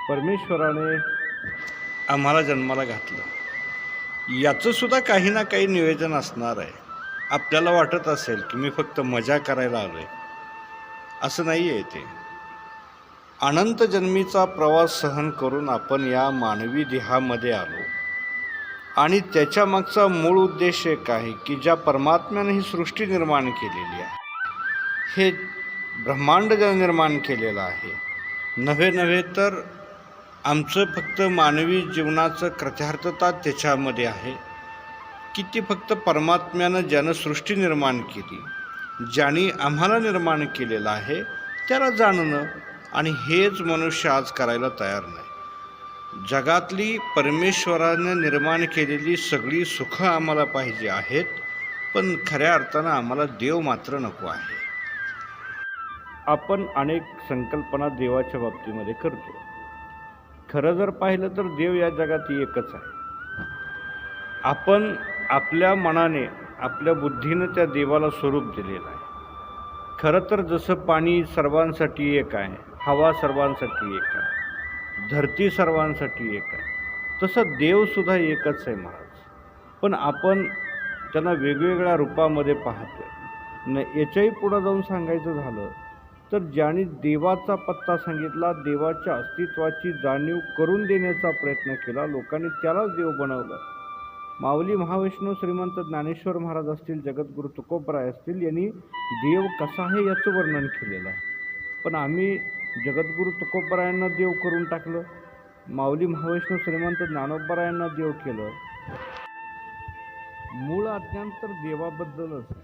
परमेश्वराने आम्हाला जन्माला घातलं याचं सुद्धा काही ना काही नियोजन असणार आहे. आपल्याला वाटत असेल की मी फक्त मजा करायला आलो आहे, असं नाही आहे. ते अनंत जन्मीचा प्रवास सहन करून आपण या मानवी देहामध्ये आलो आणि त्याच्या मागचा मूळ उद्देश एक आहे की ज्या परमात्म्याने ही सृष्टी निर्माण केलेली आहे, हे ब्रह्मांड ज्याने निर्माण केलेलं आहे, नव्हे तर आमचं फक्त मानवी जीवनाचं कृत्यार्थता त्याच्यामध्ये आहे की ती फक्त परमात्म्यानं ज्यानं सृष्टी निर्माण केली, ज्याने आम्हाला निर्माण केलेलं आहे त्याला जाणणं. आणि हेच मनुष्य आज करायला तयार नाही. जगातली परमेश्वरानं निर्माण केलेली सगळी सुखं आम्हाला पाहिजे आहेत, पण खऱ्या अर्थानं आम्हाला देव मात्र नको आहे. आपण अनेक संकल्पना देवाच्या बाबतीमध्ये करतो. खरं जर पाहिलं तर देव या जगात एकच आहे. आपण आपल्या मनाने, आपल्या बुद्धीनं त्या देवाला स्वरूप दिलेलं आहे. खरं तर जसं पाणी सर्वांसाठी एक आहे, हवा सर्वांसाठी एक आहे, धरती सर्वांसाठी एक आहे, तसं देवसुद्धा एकच आहे महाराज. पण आपण त्यांना वेगवेगळ्या रूपामध्ये पाहतोय. याच्याही पुढं जाऊन सांगायचं झालं तर ज्याने देवाचा पत्ता सांगितला, देवाच्या अस्तित्वाची जाणीव करून देण्याचा प्रयत्न केला, लोकांनी त्यालाच देव बनवलं. माऊली महाविष्णू श्रीमंत ज्ञानेश्वर महाराज असतील, जगद्गुरू तुकोबराय असतील, यांनी देव कसा आहे याचं वर्णन केलेलं आहे. पण आम्ही जगद्गुरू तुकोबरायांना देव करून टाकलं, माऊली महाविष्णू श्रीमंत ज्ञानोबरायांना देव केलं. मूळ अज्ञान तर देवाबद्दलच आहे.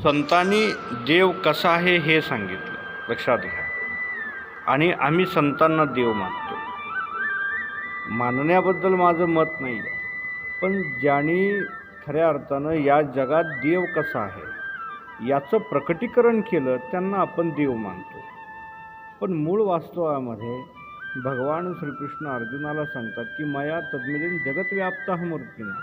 संतांनी देव कसा आहे हे सांगितलं, लक्षात घ्या. आणि आम्ही संतांना देव मानतो. मानण्याबद्दल माझं मत नाही आहे, पण ज्यांनी खऱ्या अर्थानं या जगात देव कसा आहे याचं प्रकटीकरण केलं त्यांना आपण देव मानतो. पण मूळ वास्तवामध्ये भगवान श्रीकृष्ण अर्जुनाला सांगतात की मया तद्मिलीन जगत व्याप्तः मूर्तिना,